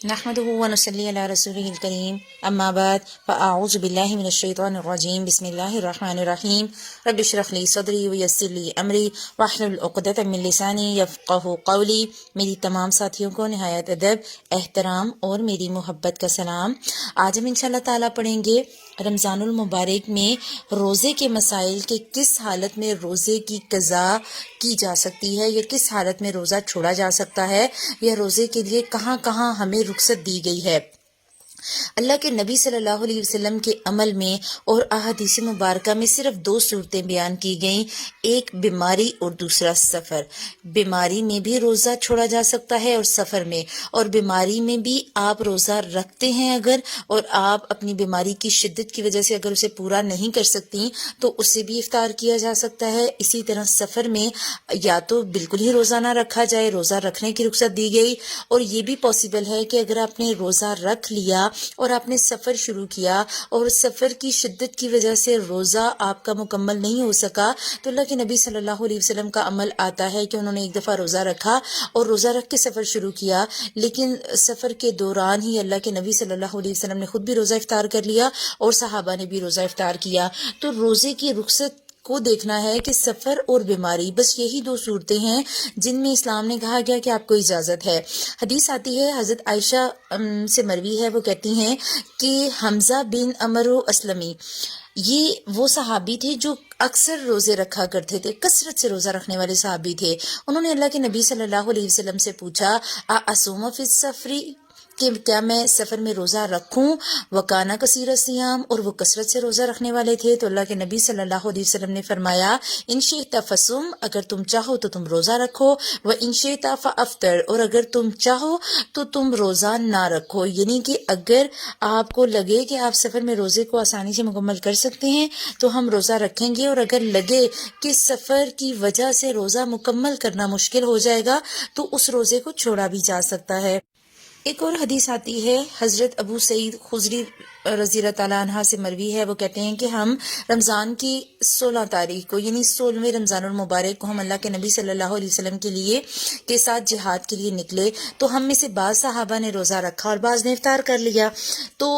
نحمده ونصلي على رسوله الكريم اما بعد فاعوذ بالله من الشیطان الرجیم بسم اللہ الرحمن الرحیم رب اشرح لي صدری ویسر لي امری واحلل عقدۃ من لسانی یفقهوا قولی۔ میری تمام ساتھیوں کو نہایت ادب، احترام اور میری محبت کا سلام۔ آج ہم انشاءاللہ تعالیٰ پڑھیں گے رمضان المبارک میں روزے کے مسائل کے کس حالت میں روزے کی قضا کی جا سکتی ہے یا کس حالت میں روزہ چھوڑا جا سکتا ہے، یا روزے کے لیے کہاں کہاں ہمیں رخصت دی گئی ہے۔ اللہ کے نبی صلی اللہ علیہ وسلم کے عمل میں اور احادیث مبارکہ میں صرف دو صورتیں بیان کی گئیں، ایک بیماری اور دوسرا سفر۔ بیماری میں بھی روزہ چھوڑا جا سکتا ہے اور سفر میں، اور بیماری میں بھی آپ روزہ رکھتے ہیں اگر، اور آپ اپنی بیماری کی شدت کی وجہ سے اگر اسے پورا نہیں کر سکتی تو اسے بھی افطار کیا جا سکتا ہے۔ اسی طرح سفر میں یا تو بالکل ہی روزہ نہ رکھا جائے، روزہ رکھنے کی رخصت دی گئی، اور یہ بھی پاسبل ہے کہ اگر آپ نے روزہ رکھ لیا اور آپ نے سفر شروع کیا اور سفر کی شدت کی وجہ سے روزہ آپ کا مکمل نہیں ہو سکا، تو اللہ کے نبی صلی اللہ علیہ وسلم کا عمل آتا ہے کہ انہوں نے ایک دفعہ روزہ رکھا اور روزہ رکھ کے سفر شروع کیا، لیکن سفر کے دوران ہی اللہ کے نبی صلی اللہ علیہ وسلم نے خود بھی روزہ افطار کر لیا اور صحابہ نے بھی روزہ افطار کیا۔ تو روزے کی رخصت کو دیکھنا ہے کہ سفر اور بیماری، بس یہی دو صورتیں ہیں جن میں اسلام نے کہا گیا کہ آپ کو اجازت ہے۔ حدیث آتی ہے حضرت عائشہ سے مروی ہے، وہ کہتی ہیں کہ حمزہ بن عمرو اسلمی یہ وہ صحابی تھے جو اکثر روزے رکھا کرتے تھے، کثرت سے روزہ رکھنے والے صحابی تھے۔ انہوں نے اللہ کے نبی صلی اللہ علیہ وسلم سے پوچھا اصوم فی السفری، کہ کیا میں سفر میں روزہ رکھوں؟ وکانا کثیر الصیام، اور وہ کثرت سے روزہ رکھنے والے تھے۔ تو اللہ کے نبی صلی اللہ علیہ وسلم نے فرمایا ان شئت فصم، اگر تم چاہو تو تم روزہ رکھو، و ان شئت فافطر، اور اگر تم چاہو تو تم روزہ نہ رکھو۔ یعنی کہ اگر آپ کو لگے کہ آپ سفر میں روزے کو آسانی سے مکمل کر سکتے ہیں تو ہم روزہ رکھیں گے، اور اگر لگے کہ سفر کی وجہ سے روزہ مکمل کرنا مشکل ہو جائے گا تو اس روزے کو چھوڑا بھی جا سکتا ہے۔ ایک اور حدیث آتی ہے حضرت ابو سعید خدری رضی اللہ تعالیٰ عنہ سے مروی ہے، وہ کہتے ہیں کہ ہم رمضان کی 16 تاریخ کو، یعنی 16ویں رمضان المبارک کو، ہم اللہ کے نبی صلی اللہ علیہ وسلم کے ساتھ جہاد کے لیے نکلے، تو ہم میں سے بعض صحابہ نے روزہ رکھا اور بعض نے افطار کر لیا۔ تو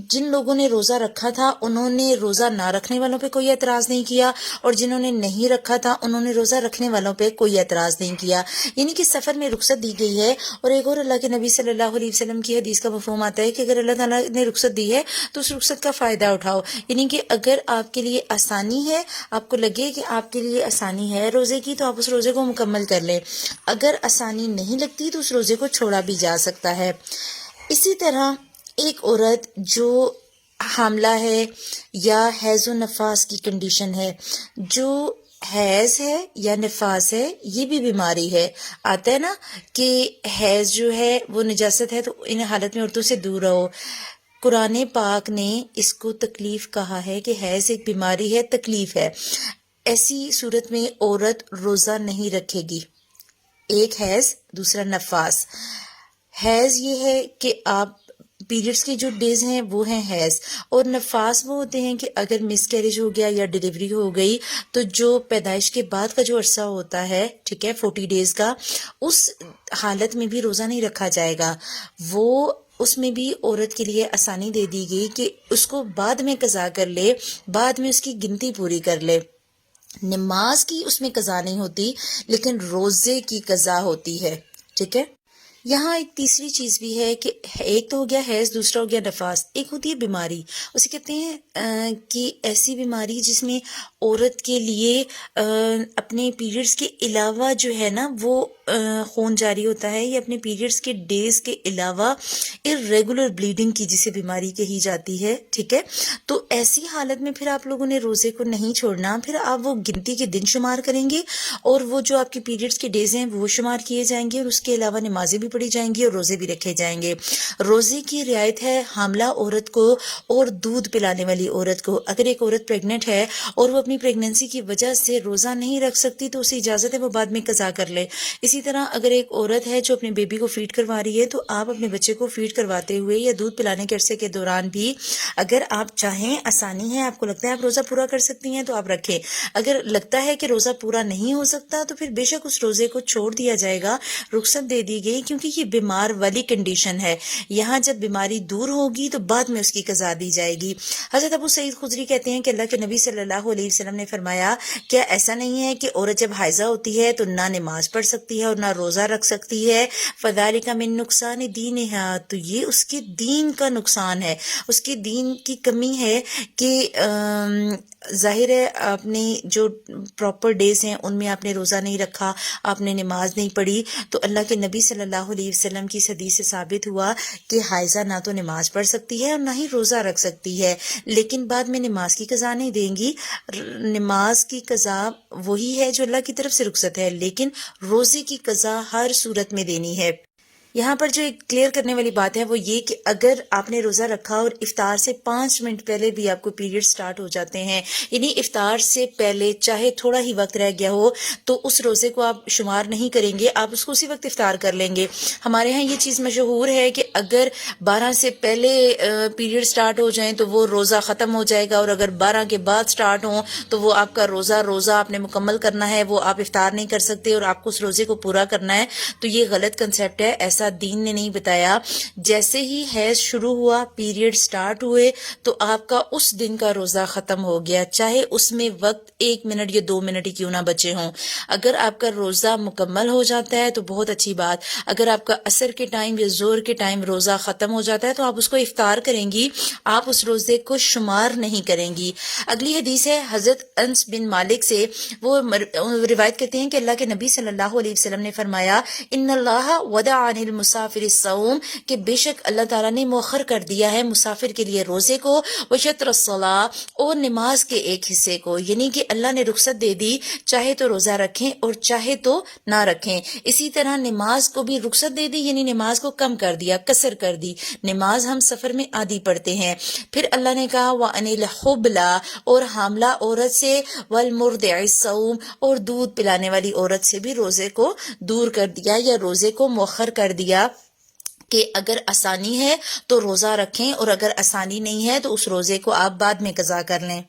جن لوگوں نے روزہ رکھا تھا انہوں نے روزہ نہ رکھنے والوں پہ کوئی اعتراض نہیں کیا، اور جنہوں نے نہیں رکھا تھا انہوں نے روزہ رکھنے والوں پہ کوئی اعتراض نہیں کیا۔ یعنی کہ سفر میں رخصت دی گئی ہے۔ اور ایک اور اللہ کے نبی صلی اللہ علیہ وسلم کی حدیث کا مفہوم آتا ہے کہ اگر اللہ تعالیٰ نے رخصت دی ہے تو اس رخصت کا فائدہ اٹھاؤ۔ یعنی کہ اگر آپ کے لیے آسانی ہے، آپ کو لگے کہ آپ کے لیے آسانی ہے روزے کی، تو آپ اس روزے کو مکمل کر لیں۔ اگر آسانی نہیں لگتی تو اس روزے کو چھوڑا بھی جا سکتا ہے۔ اسی طرح ایک عورت جو حاملہ ہے یا حیض و نفاس کی کنڈیشن ہے، جو حیض ہے یا نفاس ہے، یہ بھی بیماری ہے۔ آتا ہے نا کہ حیض جو ہے وہ نجاست ہے، تو ان حالت میں عورتوں سے دور رہو۔ قرآن پاک نے اس کو تکلیف کہا ہے کہ حیض ایک بیماری ہے، تکلیف ہے۔ ایسی صورت میں عورت روزہ نہیں رکھے گی۔ ایک حیض، دوسرا نفاس۔ حیض یہ ہے کہ آپ پیریڈز کے جو ڈیز ہیں وہ ہیں حیض، اور نفاس وہ ہوتے ہیں کہ اگر مس کیریج ہو گیا یا ڈیلیوری ہو گئی تو جو پیدائش کے بعد کا جو عرصہ ہوتا ہے، ٹھیک ہے، 40 ڈیز کا، اس حالت میں بھی روزہ نہیں رکھا جائے گا۔ وہ اس میں بھی عورت کے لیے آسانی دے دی گئی کہ اس کو بعد میں قضا کر لے، بعد میں اس کی گنتی پوری کر لے۔ نماز کی اس میں قضا نہیں ہوتی لیکن روزے کی قضا ہوتی ہے، ٹھیک ہے۔ یہاں ایک تیسری چیز بھی ہے کہ ایک تو ہو گیا حیض، دوسرا ہو گیا نفاس، ایک ہوتی ہے بیماری۔ اسے کہتے ہیں کہ ایسی بیماری جس میں عورت کے لیے اپنے پیریڈز کے علاوہ جو ہے نا وہ خون جاری ہوتا ہے، یا اپنے پیریڈز کے ڈیز کے علاوہ irregular بلیڈنگ کی جسے بیماری کہی جاتی ہے، ٹھیک ہے۔ تو ایسی حالت میں پھر آپ لوگوں نے روزے کو نہیں چھوڑنا، پھر آپ وہ گنتی کے دن شمار کریں گے، اور وہ جو آپ کے پیریڈز کے ڈیز ہیں وہ شمار کیے جائیں گے، اور اس کے علاوہ نمازیں بھی پڑھی جائیں گی اور روزے بھی رکھے جائیں گے۔ روزے کی رعایت ہے حاملہ عورت کو اور دودھ پلانے والی عورت کو۔ اگر ایک عورت پریگننٹ ہے اور وہ اپنی پریگننسی کی وجہ سے روزہ نہیں رکھ سکتی تو اسے اجازت ہے وہ بعد میں قضا کر لے۔ اسی طرح اگر ایک عورت ہے جو اپنے بیبی کو فیڈ کروا رہی ہے تو آپ اپنے بچے کو فیڈ کرواتے ہوئے یا دودھ پلانے کے عرصے کے دوران بھی اگر آپ چاہیں، آسانی ہے، آپ کو لگتا ہے آپ روزہ پورا کر سکتی ہیں تو آپ رکھیں۔ اگر لگتا ہے کہ روزہ پورا نہیں ہو سکتا تو پھر بے شک اس روزے کو چھوڑ دیا جائے گا، رخصت دے دی گئی، کیونکہ کیونکہ یہ بیمار والی کنڈیشن ہے. یہاں جب بیماری دور ہوگی تو بعد میں اس کی قضا دی جائے گی. حضرت ابو سعید خدری کہتے ہیں کہ اللہ کے نبی صلی اللہ علیہ وسلم نے فرمایا کیا ایسا نہیں ہے کہ عورت جب حائضہ ہوتی ہے تو نہ نماز پڑھ سکتی ہے اور نہ روزہ رکھ سکتی ہے؟ فذالک من نقصان دینہا، تو یہ اس کے دین کا نقصان ہے، اس کے دین کی کمی ہے کہ ظاہر ہے آپ نے جو پراپر ڈیز ہیں ان میں آپ نے روزہ نہیں رکھا، آپ نے نماز نہیں پڑھی. تو اللہ کے نبی صلی اللہ علیہ وسلم کی حدیث سے ثابت ہوا کہ حائضہ نہ تو نماز پڑھ سکتی ہے اور نہ ہی روزہ رکھ سکتی ہے، لیکن بعد میں نماز کی قضا نہیں دیں گی. نماز کی قضا وہی ہے جو اللہ کی طرف سے رخصت ہے، لیکن روزے کی قضا ہر صورت میں دینی ہے. یہاں پر جو ایک کلیئر کرنے والی بات ہے وہ یہ کہ اگر آپ نے روزہ رکھا اور افطار سے 5 منٹ پہلے بھی آپ کو پیریڈ سٹارٹ ہو جاتے ہیں، یعنی افطار سے پہلے چاہے تھوڑا ہی وقت رہ گیا ہو تو اس روزے کو آپ شمار نہیں کریں گے، آپ اس کو اسی وقت افطار کر لیں گے. ہمارے ہاں یہ چیز مشہور ہے کہ اگر 12 سے پہلے پیریڈ سٹارٹ ہو جائیں تو وہ روزہ ختم ہو جائے گا، اور اگر 12 کے بعد سٹارٹ ہوں تو وہ آپ کا روزہ آپ نے مکمل کرنا ہے، وہ آپ افطار نہیں کر سکتے اور آپ کو اس روزے کو پورا کرنا ہے. تو یہ غلط کنسیپٹ ہے، ایسا دین نے نہیں بتایا. جیسے ہی حیض شروع ہوا، پیریڈ سٹارٹ ہوئے تو آپ کا اس دن کا روزہ ختم ہو گیا، چاہے اس میں وقت 1 منٹ یا 2 منٹ ہی کیوں نہ بچے ہوں. اگر آپ کا روزہ مکمل ہو جاتا ہے تو بہت اچھی بات، اگر آپ کا عصر کے ٹائم یا ظہر کے ٹائم روزہ ختم ہو جاتا ہے تو آپ اس کو افطار کریں گی، آپ اس روزے کو شمار نہیں کریں گی. اگلی حدیث ہے حضرت انس بن مالک سے، وہ روایت کرتے ہیں کہ اللہ کے نبی صلی اللہ علیہ وسلم نے فرمایا ان اللہ ودع عن المسافر الصوم، کہ بے شک اللہ تعالیٰ نے مؤخر کر دیا ہے مسافر کے لیے روزے کو، وشطر الصلاۃ، اور نماز کے ایک حصے کو، یعنی کہ اللہ نے رخصت دے دی، چاہے تو روزہ رکھیں اور چاہے تو نہ رکھیں. اسی طرح نماز کو بھی رخصت دے دی، یعنی نماز کو کم کر دیا، قصر کر دی. نماز ہم سفر میں آدھی پڑھتے ہیں. پھر اللہ نے کہا وَأَنِ الْحُبْلَى، اور حاملہ عورت سے، وَالْمُرْضِعِ الصَّوْمَ، اور دودھ پلانے والی عورت سے بھی روزے کو دور کر دیا یا روزے کو مؤخر کر دیا کہ اگر آسانی ہے تو روزہ رکھیں اور اگر آسانی نہیں ہے تو اس روزے کو آپ بعد میں قضا کر لیں.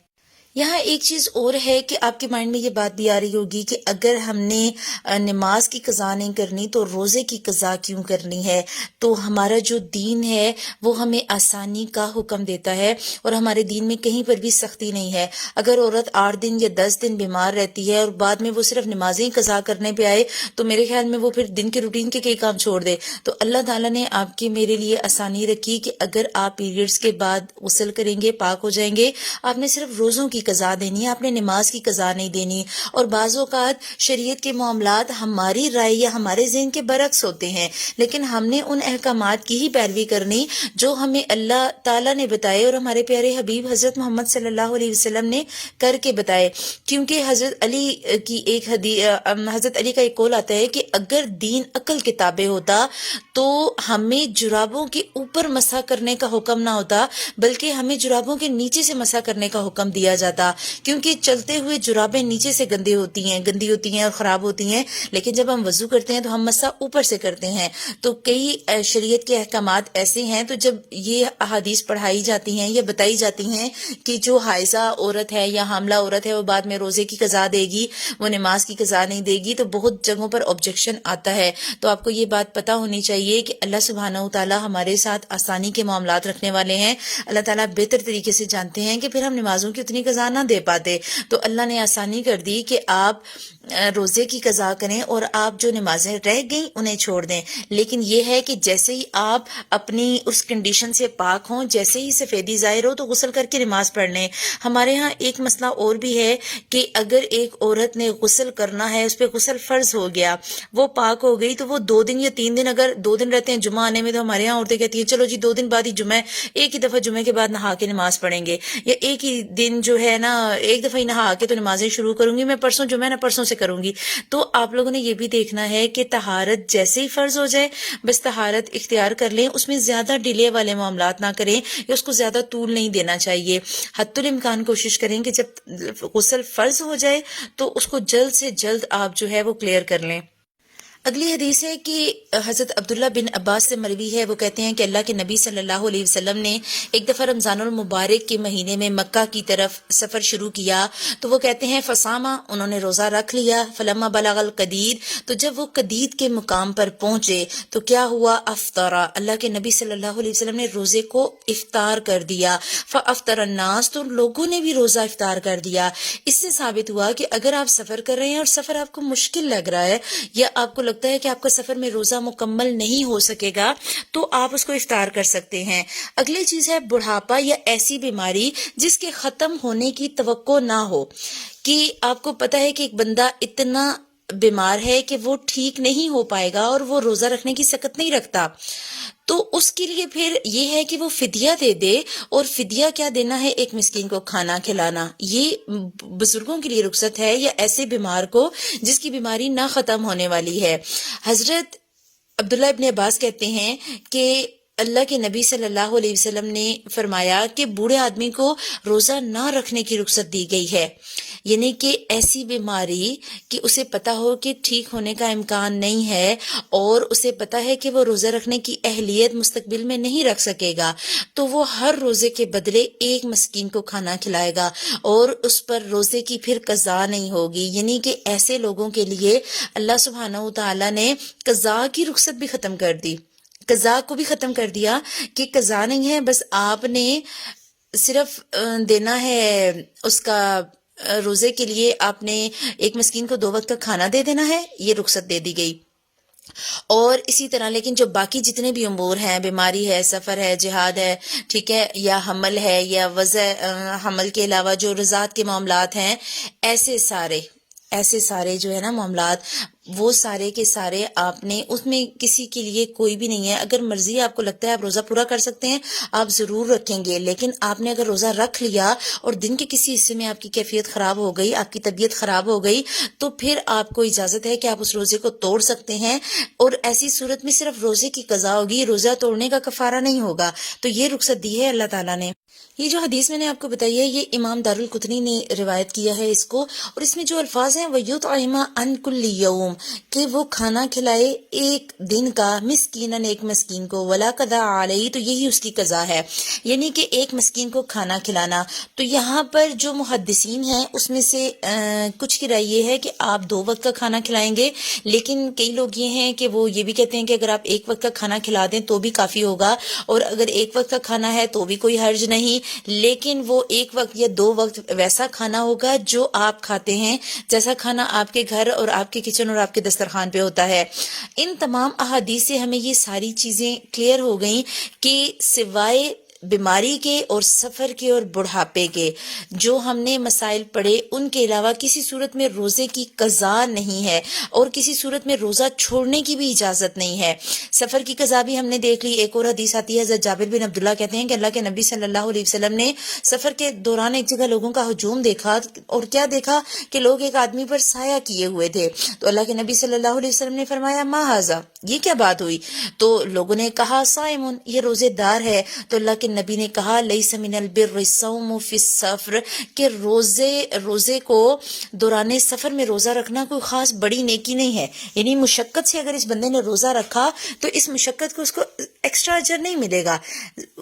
یہاں ایک چیز اور ہے کہ آپ کے مائنڈ میں یہ بات بھی آ رہی ہوگی کہ اگر ہم نے نماز کی قضا نہیں کرنی تو روزے کی قضا کیوں کرنی ہے؟ تو ہمارا جو دین ہے وہ ہمیں آسانی کا حکم دیتا ہے اور ہمارے دین میں کہیں پر بھی سختی نہیں ہے. اگر عورت 8 دن یا 10 دن بیمار رہتی ہے اور بعد میں وہ صرف نمازیں قضا کرنے پہ آئے تو میرے خیال میں وہ پھر دن کے روٹین کے کئی کام چھوڑ دے. تو اللہ تعالیٰ نے آپ کے میرے لیے آسانی رکھی کہ اگر آپ پیریڈز کے بعد غسل کریں گے، پاک ہو جائیں گے، آپ نے صرف روزوں کی قضا دینی ہے، آپ نے نماز کی قضا نہیں دینی. اور بعض اوقات شریعت کے معاملات ہماری رائے یا ہمارے ذہن کے برعکس ہوتے ہیں، لیکن ہم نے ان احکامات کی ہی پیروی کرنی جو ہمیں اللہ تعالیٰ نے بتائے اور ہمارے پیارے حبیب حضرت محمد صلی اللہ علیہ وسلم نے کر کے بتائے. کیونکہ حضرت علی کی حضرت علی کا ایک قول آتا ہے کہ اگر دین عقل کے تابع ہوتا تو ہمیں جرابوں کے اوپر مسح کرنے کا حکم نہ ہوتا، بلکہ ہمیں جرابوں کے نیچے سے مسح کرنے کا حکم دیا جاتا. کیونکہ چلتے ہوئے جرابیں نیچے سے گندی ہوتی ہیں اور خراب ہوتی ہیں، لیکن جب ہم وضو کرتے ہیں تو ہم مسح اوپر سے کرتے ہیں. تو کئی شریعت کے احکامات ایسے ہیں، تو جب یہ احادیث پڑھائی جاتی ہیں یا بتائی جاتی ہیں کہ جو حائضہ عورت ہے یا حاملہ عورت ہے وہ بعد میں روزے کی قضا دے گی، وہ نماز کی قضا نہیں دے گی، تو بہت جگہوں پر آبجیکشن آتا ہے. تو آپ کو یہ بات پتہ ہونی چاہیے کہ اللہ سبحانہ و تعالیٰ ہمارے ساتھ آسانی کے معاملات رکھنے والے ہیں. اللہ تعالیٰ بہتر طریقے سے جانتے ہیں کہ پھر ہم نمازوں کی اتنی قضا نہ دے پاتے، تو اللہ نے آسانی کر دی کہ آپ روزے کی قضا کریں اور آپ جو نمازیں رہ گئیں انہیں چھوڑ دیں. لیکن یہ ہے کہ جیسے ہی آپ اپنی اس کنڈیشن سے پاک ہوں، جیسے ہی سفیدی ظاہر ہو تو غسل کر کے نماز پڑھ لیں. ہمارے ہاں ایک مسئلہ اور بھی ہے کہ اگر ایک عورت نے غسل کرنا ہے، اس پہ غسل فرض ہو گیا، وہ پاک ہو گئی، تو وہ 2 دن یا 3 دن، اگر 2 دن رہتے ہیں جمعہ آنے میں، تو ہمارے ہاں عورتیں کہتی ہیں چلو جی 2 دن بعد ہی جمعہ ہے، ایک ہی دفعہ جمعے کے بعد نہا کے نماز پڑھیں گے، یا ایک ہی دن جو ہے نا ایک دفعہ ہی نہا کے تو نمازیں شروع کروں گی، میں پرسوں جمعہ نا پرسوں سے کروں گی. تو آپ لوگوں نے یہ بھی دیکھنا ہے کہ طہارت جیسے ہی فرض ہو جائے بس طہارت اختیار کر لیں، اس میں زیادہ ڈیلے والے معاملات نہ کریں یا اس کو زیادہ طول نہیں دینا چاہیے. حد الامکان کوشش کریں کہ جب غسل فرض ہو جائے تو اس کو جلد سے جلد آپ جو ہے وہ کلیئر کر لیں. اگلی حدیث ہے کہ حضرت عبداللہ بن عباس سے مروی ہے، وہ کہتے ہیں کہ اللہ کے نبی صلی اللہ علیہ وسلم نے ایک دفعہ رمضان المبارک کے مہینے میں مکہ کی طرف سفر شروع کیا، تو وہ کہتے ہیں فصامہ، انہوں نے روزہ رکھ لیا، فلما بلغ القدید، تو جب وہ قدید کے مقام پر پہنچے تو کیا ہوا، افطرا، اللہ کے نبی صلی اللہ علیہ وسلم نے روزے کو افطار کر دیا، فافطر الناس، تو لوگوں نے بھی روزہ افطار کر دیا۔ اس سے ثابت ہوا کہ اگر آپ سفر کر رہے ہیں اور سفر آپ کو مشکل لگ رہا ہے یا آپ کو لگتا ہے کہ آپ کا سفر میں روزہ مکمل نہیں ہو سکے گا تو آپ اس کو افطار کر سکتے ہیں۔ اگلی چیز ہے بڑھاپا یا ایسی بیماری جس کے ختم ہونے کی توقع نہ ہو، کہ آپ کو پتہ ہے کہ ایک بندہ اتنا بیمار ہے کہ وہ ٹھیک نہیں ہو پائے گا اور وہ روزہ رکھنے کی سکت نہیں رکھتا، تو اس کے لیے پھر یہ ہے کہ وہ فدیہ دے دے، اور فدیہ کیا دینا ہے، ایک مسکین کو کھانا کھلانا۔ یہ بزرگوں کے لیے رخصت ہے یا ایسے بیمار کو جس کی بیماری نہ ختم ہونے والی ہے۔ حضرت عبداللہ ابن عباس کہتے ہیں کہ اللہ کے نبی صلی اللہ علیہ وسلم نے فرمایا کہ بوڑھے آدمی کو روزہ نہ رکھنے کی رخصت دی گئی ہے، یعنی کہ ایسی بیماری کہ اسے پتا ہو کہ ٹھیک ہونے کا امکان نہیں ہے اور اسے پتا ہے کہ وہ روزہ رکھنے کی اہلیت مستقبل میں نہیں رکھ سکے گا، تو وہ ہر روزے کے بدلے ایک مسکین کو کھانا کھلائے گا اور اس پر روزے کی پھر قضا نہیں ہوگی۔ یعنی کہ ایسے لوگوں کے لیے اللہ سبحانہ و تعالیٰ نے قضا کی رخصت بھی ختم کر دی، قضا کو بھی ختم کر دیا کہ قضا نہیں ہے، بس آپ نے صرف دینا ہے اس کا، روزے کے لیے آپ نے ایک مسکین کو 2 وقت کا کھانا دے دینا ہے، یہ رخصت دے دی گئی۔ اور اسی طرح لیکن جو باقی جتنے بھی امور ہیں، بیماری ہے، سفر ہے، جہاد ہے، ٹھیک ہے، یا حمل ہے، یا وضع حمل کے علاوہ جو رضاعت کے معاملات ہیں، ایسے سارے جو ہے نا معاملات، وہ سارے کے سارے آپ نے، اس میں کسی کے لیے کوئی بھی نہیں ہے، اگر مرضی آپ کو لگتا ہے آپ روزہ پورا کر سکتے ہیں آپ ضرور رکھیں گے، لیکن آپ نے اگر روزہ رکھ لیا اور دن کے کسی حصے میں آپ کی کیفیت خراب ہو گئی، آپ کی طبیعت خراب ہو گئی، تو پھر آپ کو اجازت ہے کہ آپ اس روزے کو توڑ سکتے ہیں، اور ایسی صورت میں صرف روزے کی قضا ہوگی، روزہ توڑنے کا کفارہ نہیں ہوگا۔ تو یہ رخصت دی ہے اللہ تعالیٰ نے۔ یہ جو حدیث میں نے آپ کو بتائی ہے یہ امام دارالقطنی نے روایت کیا ہے اس کو، اور اس میں جو الفاظ ہیں وَيُطْعِمَ عَنْ كُلِّ يَوْمٍ، کہ وہ کھانا کھلائے ایک دن کا، مسکیناً ایک مسکین کو، وَلَا قَضَاءَ عَلَيْهِ، تو یہی اس کی قضا ہے، یعنی کہ ایک مسکین کو کھانا کھلانا۔ تو یہاں پر جو محدثین ہیں اس میں سے کچھ کی رائے یہ ہے کہ آپ 2 وقت کا کھانا کھلائیں گے، لیکن کئی لوگ یہ ہیں کہ وہ یہ بھی کہتے ہیں کہ اگر آپ 1 وقت کا کھانا کھلا دیں تو بھی کافی ہوگا، اور اگر 1 وقت کا کھانا ہے تو بھی کوئی حرج نہیں، لیکن وہ 1 وقت یا 2 وقت ویسا کھانا ہوگا جو آپ کھاتے ہیں، جیسا کھانا آپ کے گھر اور آپ کے کچن اور آپ کے دسترخوان پہ ہوتا ہے۔ ان تمام احادیث سے ہمیں یہ ساری چیزیں کلیئر ہو گئیں کہ سوائے بیماری کے اور سفر کے اور بڑھاپے کے جو ہم نے مسائل پڑھے، ان کے علاوہ کسی صورت میں روزے کی قضا نہیں ہے، اور کسی صورت میں روزہ چھوڑنے کی بھی اجازت نہیں ہے۔ سفر کی قضا بھی ہم نے دیکھ لی۔ ایک اور حدیث آتی ہے، حضرت جابر بن عبداللہ کہتے ہیں کہ اللہ کے نبی صلی اللہ علیہ وسلم نے سفر کے دوران ایک جگہ لوگوں کا ہجوم دیکھا، اور کیا دیکھا کہ لوگ ایک آدمی پر سایہ کیے ہوئے تھے، تو اللہ کے نبی صلی اللہ علیہ وسلم نے فرمایا ما ھذا، یہ کیا بات ہوئی؟ تو لوگوں نے کہا صائمٌ، یہ روزے دار ہے۔ تو اللہ کے نبی نے کہا لیس من البر الصوم فی السفر، کہ روزے کو دوران سفر میں روزہ رکھنا کوئی خاص بڑی نیکی نہیں ہے، یعنی مشقت سے اگر اس بندے نے روزہ رکھا تو اس مشقت کو اس کو ایکسٹرا اجر نہیں ملے گا،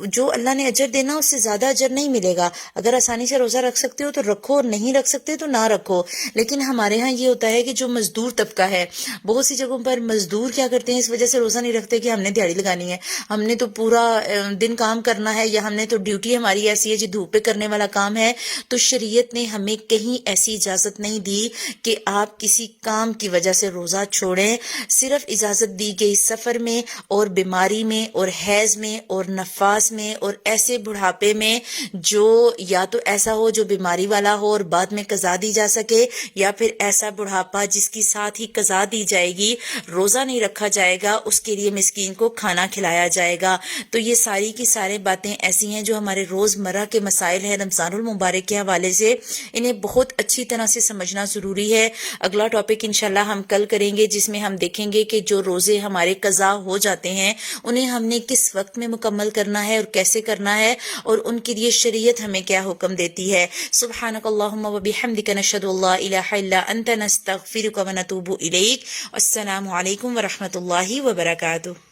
جو اللہ نے اجر دینا اس سے زیادہ اجر نہیں ملے گا۔ اگر آسانی سے روزہ رکھ سکتے ہو تو رکھو، اور نہیں رکھ سکتے تو نہ رکھو۔ لیکن ہمارے ہاں یہ ہوتا ہے کہ جو مزدور طبقہ ہے، بہت سی جگہوں پر مزدور کیا کرتے ہیں، اس وجہ سے روزہ نہیں رکھتے کہ ہم نے دیہڑی لگانی ہے، ہم نے تو پورا دن کام کرنا ہے، یا ہم نے تو ڈیوٹی ہماری ایسی ہے جی دھوپ پہ کرنے والا کام ہے۔ تو شریعت نے ہمیں کہیں ایسی اجازت نہیں دی کہ آپ کسی کام کی وجہ سے روزہ چھوڑیں، صرف اجازت دی گئی سفر میں اور بیماری میں اور حیض میں اور نفاس میں اور ایسے بڑھاپے میں جو یا تو ایسا ہو جو بیماری والا ہو اور بعد میں قضا دی جا سکے، یا پھر ایسا بڑھاپا جس کی ساتھ ہی قضا دی جائے گی، روزہ نہیں رکھا جائے گا اس کے لیے مسکین کو کھانا کھلایا جائے گا۔ تو یہ ساری کی ساری باتیں ایسی ہیں جو ہمارے روزمرہ کے مسائل ہیں رمضان المبارک کے حوالے سے، انہیں بہت اچھی طرح سے سمجھنا ضروری ہے۔ اگلا ٹاپک انشاءاللہ ہم کل کریں گے، جس میں ہم دیکھیں گے کہ جو روزے ہمارے قضا ہو جاتے ہیں انہیں ہم نے کس وقت میں مکمل کرنا ہے اور کیسے کرنا ہے، اور ان کے لیے شریعت ہمیں کیا حکم دیتی ہے۔ سبحانک اللہم و بحمدک نشہد ان لا الہ الا انت نستغفرک و نتوب الیک۔ السلام علیکم ورحمۃ اللہ وبرکاتہ۔